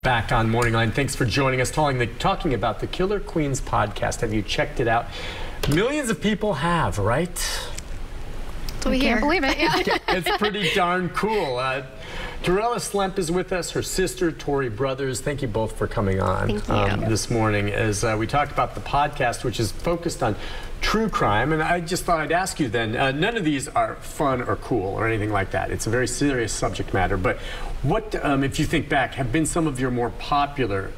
Back on MorningLine. Thanks for joining us, talking about the Killer Queens podcast. Have you checked it out? Millions of people have, right? We can't believe it. Yeah. It's pretty darn cool. Tyrella Slemp is with us, her sister, Tori brothers. Thank you both for coming on this morning as we talked about the podcast, which is focused on true crime. And I just thought I'd ask you then, none of these are fun or cool or anything like that. It's a very serious subject matter. But what, if you think back, have been some of your more popular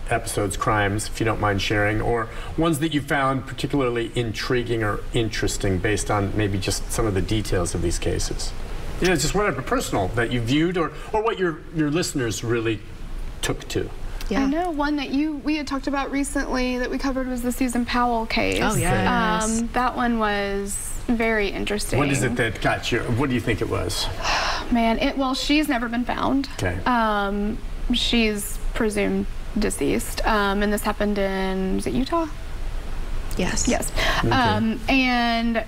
episodes, crimes, if you don't mind sharing, or ones that you found particularly intriguing or interesting based on maybe just some of the details of these cases? You know, just whatever personal that you viewed or what your listeners really took to. Yeah. I know one that we had talked about recently that we covered was the Susan Powell case. Oh, yes. That one was very interesting. What is it that got you? What do you think it was? Man, well, she's never been found. Okay. She's presumed deceased. And this happened in, is it Utah? Yes. Yes. Okay. And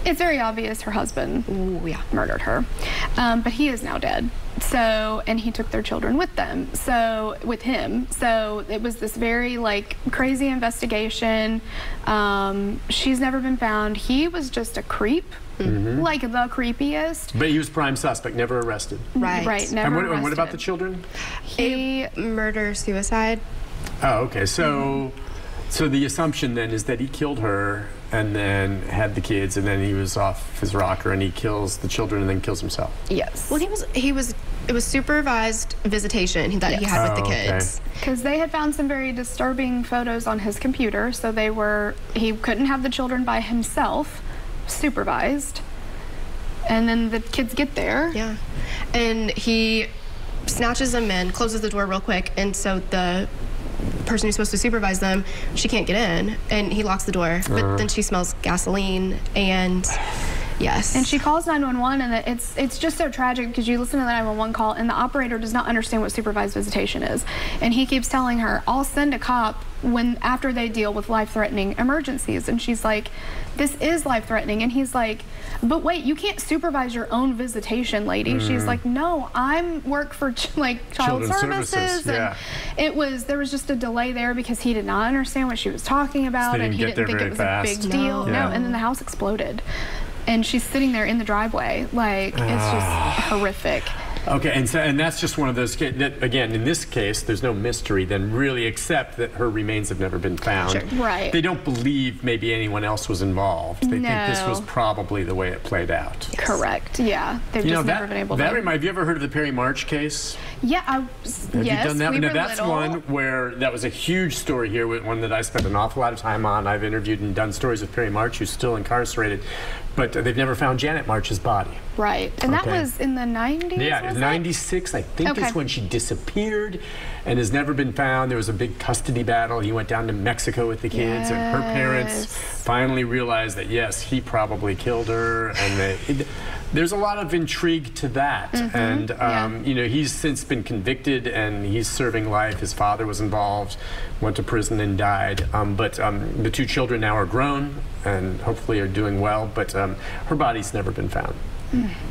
it's very obvious her husband murdered her. But he is now dead. So, and he took their children with him. So it was this very crazy investigation. She's never been found. He was just a creep, like the creepiest. But he was prime suspect, never arrested. Right. Right, never arrested. And what about the children? Murder-suicide. Oh, okay. So, so the assumption then is that he killed her and then had the kids, and then he was off his rocker and he kills the children and then kills himself. Yes. Well, it was supervised visitation that he had with the kids. Because they had found some very disturbing photos on his computer, so he couldn't have the children by himself, supervised. And then the kids get there. Yeah. And he snatches them in, closes the door real quick, and so the person who's supposed to supervise them, she can't get in, and he locks the door. But then she smells gasoline, and yes. And she calls 911, and it's just so tragic because you listen to the 911 call, and the operator does not understand what supervised visitation is, and he keeps telling her, "I'll send a cop after they deal with life-threatening emergencies," and she's like, "This is life-threatening," and he's like, "But wait, you can't supervise your own visitation, lady." She's like, "No, I'm work for child services." Yeah. And there was just a delay there because he did not understand what she was talking about, and he didn't think it was a big deal. No, and then the house exploded. And she's sitting there in the driveway, it's just horrific. Okay, and that's just one of those cases that, again, in this case, there's no mystery then really, except that her remains have never been found. Sure. Right. They don't believe maybe anyone else was involved. They think this was probably the way it played out. Yes. Correct. Yeah. They've just never been able to. Have you ever heard of the Perry March case? Yeah. Have you done that? We were that's little. One where that was a huge story here, one that I spent an awful lot of time on. I've interviewed and done stories with Perry March, who's still incarcerated, but they've never found Janet March's body. Right. And that was in the 90s? Yeah, 96, I think, is when she disappeared and has never been found. There was a big custody battle. He went down to Mexico with the kids, and her parents finally realized that, yes, he probably killed her. And there's a lot of intrigue to that. And, you know, he's since been convicted, and he's serving life. His father was involved, went to prison and died. But the two children now are grown and hopefully are doing well, but her body's never been found.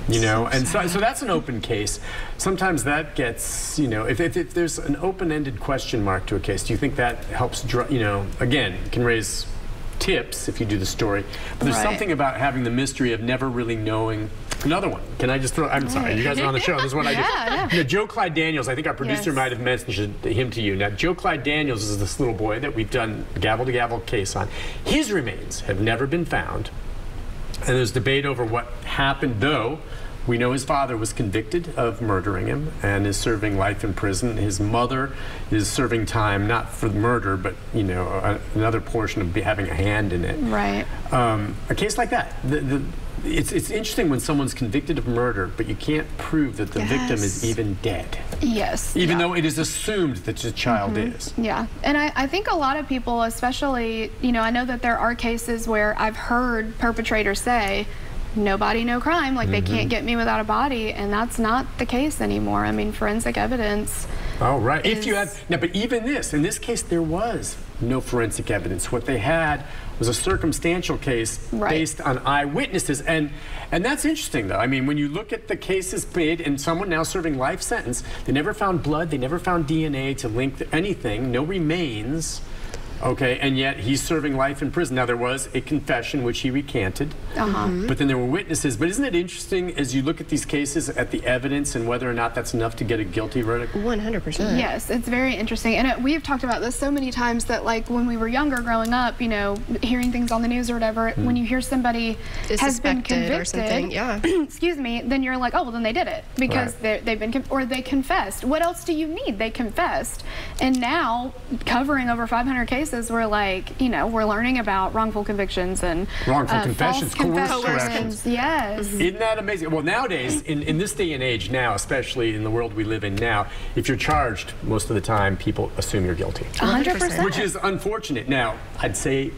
You know, and so that's an open case. Sometimes that gets, you know, if there's an open-ended question mark to a case, do you think that helps, you know, again, can raise tips if you do the story, but there's something about having the mystery of never really knowing. Another one. Can I just throw? I'm sorry, you guys are on the show. This is what I do. Yeah. You know, Joe Clyde Daniels, I think our producer might have mentioned him to you. Now, Joe Clyde Daniels is this little boy that we've done gavel-to-gavel case on. His remains have never been found. And there's debate over what happened, though we know his father was convicted of murdering him and is serving life in prison. His mother is serving time, not for murder, but, you know, another portion of having a hand in it. Right. A case like that. It's interesting when someone's convicted of murder, but you can't prove that the victim is even dead. Yes. Even though it is assumed that the child is. Yeah. And I think a lot of people, especially, you know, I know that there are cases where I've heard perpetrators say, no body, no crime, like they can't get me without a body, and that's not the case anymore. I mean, forensic evidence Oh, right. If you had, now, but even this, in this case, there was no forensic evidence. What they had was a circumstantial case based on eyewitnesses. And that's interesting, though. I mean, when you look at the cases made and someone now serving life sentence, they never found blood, they never found DNA to link to anything, no remains. Okay, and yet he's serving life in prison. Now, there was a confession, which he recanted, but then there were witnesses. But isn't it interesting, as you look at these cases, at the evidence and whether or not that's enough to get a guilty verdict? 100%. Yes, it's very interesting. And we've talked about this so many times that, like, when we were younger growing up, you know, hearing things on the news or whatever, when you hear somebody has been convicted, or something, excuse me, then you're like, oh, well, then they did it because they've been, or they confessed. What else do you need? They confessed. And now, covering over 500 cases, we're like, you know, we're learning about wrongful convictions and wrongful confessions, coerced corrections. Yes. Isn't that amazing? Well, nowadays, in this day and age now, especially in the world we live in now, if you're charged, most of the time, people assume you're guilty. 100%. Which is unfortunate. Now, I'd say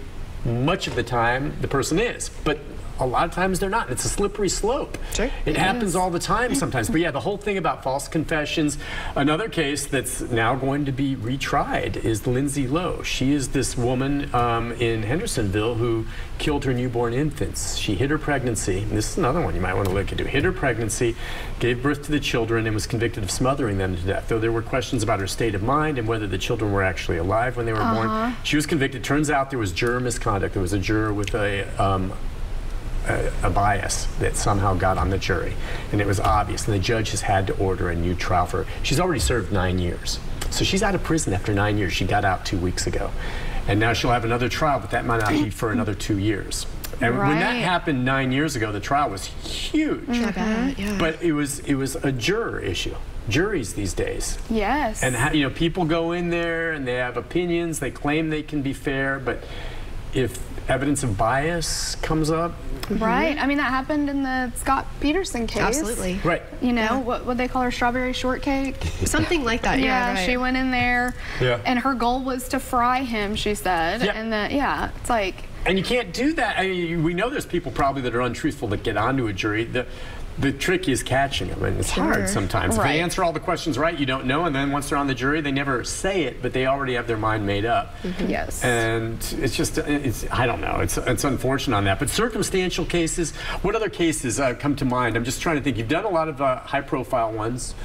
much of the time the person is, but a lot of times they're not. It's a slippery slope. Sure. It happens all the time sometimes. But yeah, the whole thing about false confessions. Another case that's now going to be retried is Lindsay Lowe. She is this woman in Hendersonville who killed her newborn infants. She hid her pregnancy. And this is another one you might want to look into. Hid her pregnancy, gave birth to the children, and was convicted of smothering them to death. Though there were questions about her state of mind and whether the children were actually alive when they were born. She was convicted. Turns out there was juror misconduct. There was a juror with a bias that somehow got on the jury, and it was obvious, and the judge has had to order a new trial for her. She's already served 9 years, so she's out of prison after 9 years. She got out 2 weeks ago, and now she'll have another trial, but that might not be for another 2 years. And when that happened 9 years ago, the trial was huge. But it was a juror issue. Juries these days. Yes. And you know, people go in there and they have opinions. They claim they can be fair, but if evidence of bias comes up. Right. I mean, that happened in the Scott Peterson case. Absolutely. Right. You know, what they call her, strawberry shortcake? Something like that, yeah. She went in there, and her goal was to fry him, she said. And then, it's like... And you can't do that. I mean, we know there's people probably that are untruthful that get onto a jury. The trick is catching them, and it's hard sometimes. If they answer all the questions right, you don't know, and then once they're on the jury, they never say it, but they already have their mind made up. Yes. And it's just, I don't know, it's unfortunate on that. But circumstantial cases, what other cases come to mind? I'm just trying to think. You've done a lot of high-profile ones.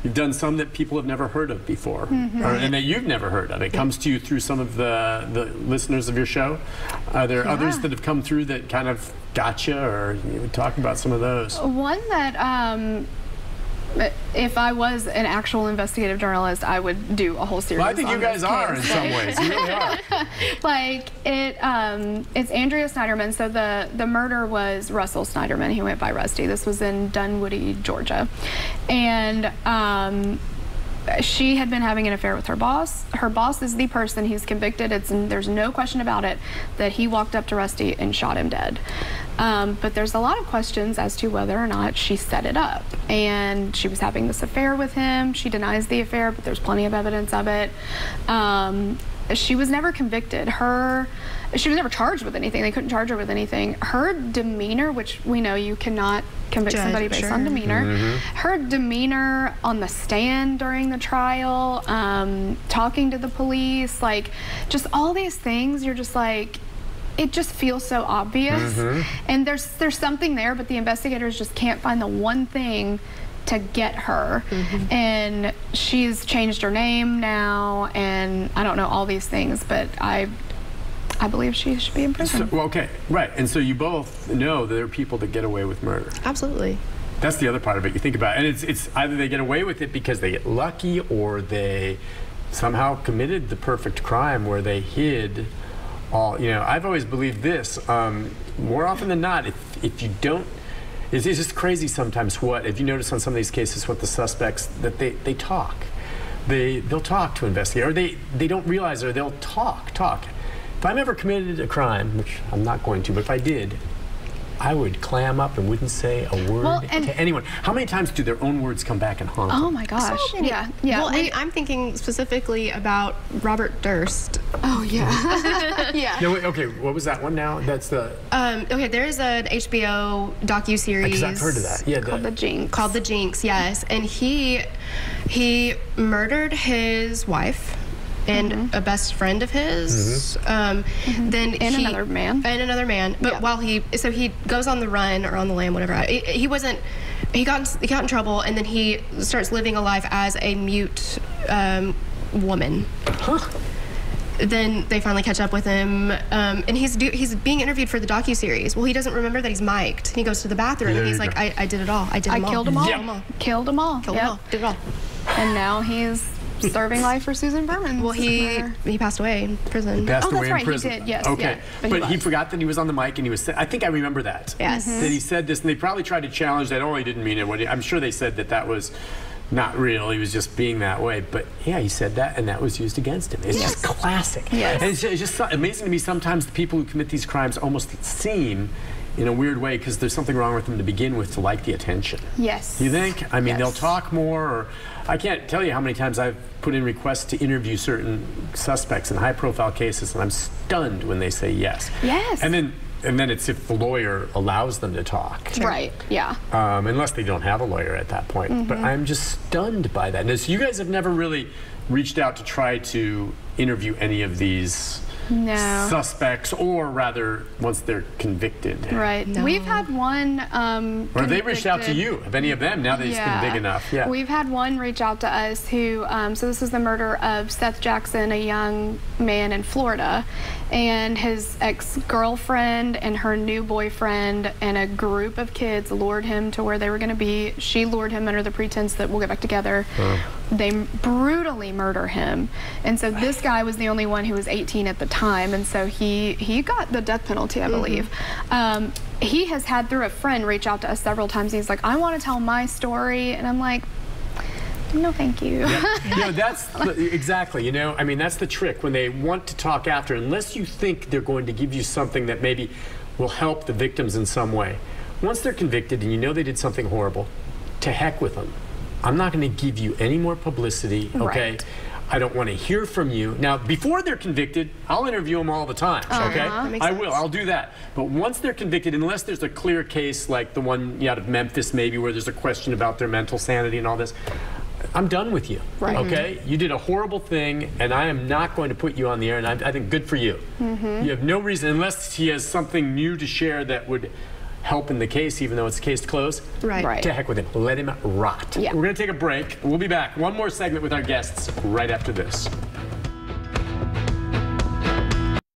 You've done some that people have never heard of before, and that you've never heard of. It comes to you through some of the listeners of your show. Are there others that have come through that kind of gotcha, or you would talk about some of those? One that, if I was an actual investigative journalist, I would do a whole series. Well, I think you guys are in some ways. You really are. Like it's Andrea Snyderman. So the murder was Russell Snyderman. He went by Rusty. This was in Dunwoody, Georgia, and she had been having an affair with her boss. Her boss is the person he's convicted. There's no question about it that he walked up to Rusty and shot him dead. But there's a lot of questions as to whether or not she set it up. And she was having this affair with him. She denies the affair, but there's plenty of evidence of it. She was never convicted. She was never charged with anything. They couldn't charge her with anything. Her demeanor, which we know you cannot convict somebody based on demeanor. Her demeanor on the stand during the trial, talking to the police, like just all these things, you're just like, it just feels so obvious. And there's something there, but the investigators just can't find the one thing to get her. And she's changed her name now, and I don't know all these things, but I believe she should be in prison. So, well, okay, right. And so you both know that there are people that get away with murder. Absolutely. That's the other part of it you think about. And it's either they get away with it because they get lucky, or they somehow committed the perfect crime where they hid all, you know. I've always believed this, more often than not, if you don't, it's just crazy sometimes if you notice on some of these cases what the suspects, that they talk. They'll talk to investigators, or they don't realize, or they'll talk. If I've ever committed a crime, which I'm not going to, but if I did, I would clam up and wouldn't say a word to anyone. How many times do their own words come back and haunt them? Oh my gosh. So many. Yeah. Well, and I'm thinking specifically about Robert Durst. Oh yeah. Yeah. No, wait, okay, what was that one now? That's the... okay, there is an HBO docuseries. Because I've heard of that. Yeah, called The Jinx. Called The Jinx, yes. And he He murdered his wife and a best friend of his. Then another man. And another man. But while he goes on the run or on the lam, whatever. He got in trouble, and then he starts living a life as a mute woman. Then they finally catch up with him, and he's being interviewed for the docuseries. Well, he doesn't remember that he's mic'd. He goes to the bathroom, and he's like, I did it all. I killed them all. Killed them all. Killed them all. Did it all. And now he's serving life for Susan Berman. Well, he passed away in prison. He passed away right. in prison. He did, yes. Okay. Yeah, but he forgot that he was on the mic, and he was. I think I remember that. Yes. That he said this, and they probably tried to challenge that. Oh, he didn't mean it. I'm sure they said that was not real. He was just being that way. But yeah, he said that, and that was used against him. It's just classic. Yes. And it's just amazing to me sometimes the people who commit these crimes almost seem, in a weird way, because there's something wrong with them to begin with, to like the attention. Yes. You think? I mean, they'll talk more, or I can't tell you how many times I've put in requests to interview certain suspects in high-profile cases, and I'm stunned when they say yes. Yes. And then it's if the lawyer allows them to talk. Sure. Right, yeah. Unless they don't have a lawyer at that point. But I'm just stunned by that. And so you guys have never really reached out to try to interview any of these suspects, or rather, once they're convicted. Right. No. We've had one or they reached out to you, of any of them, now that it's been big enough. Yeah. We've had one reach out to us who, so this is the murder of Seth Jackson, a young man in Florida, and his ex-girlfriend and her new boyfriend and a group of kids lured him to where they were going to be. She lured him under the pretense that we'll get back together. They brutally murder him. And so this guy was the only one who was 18 at the time, and so he got the death penalty, I believe. He has had, through a friend, reach out to us several times. He's like, I want to tell my story, and I'm like, no, thank you. That's exactly, I mean, that's the trick. When they want to talk after, unless you think they're going to give you something that maybe will help the victims in some way. Once they're convicted and you know they did something horrible, to heck with them. I'm not going to give you any more publicity, okay? Right. I don't want to hear from you. Now, before they're convicted, I'll interview them all the time, okay? I will, I'll do that. But once they're convicted, unless there's a clear case like the one out of Memphis maybe, where there's a question about their mental sanity and all this, I'm done with you, okay? You did a horrible thing, and I am not going to put you on the air, and I think good for you. You have no reason, unless he has something new to share that would help in the case, even though it's case closed. Right. To heck with him. Let him rot. Yeah. We're going to take a break. We'll be back. One more segment with our guests right after this.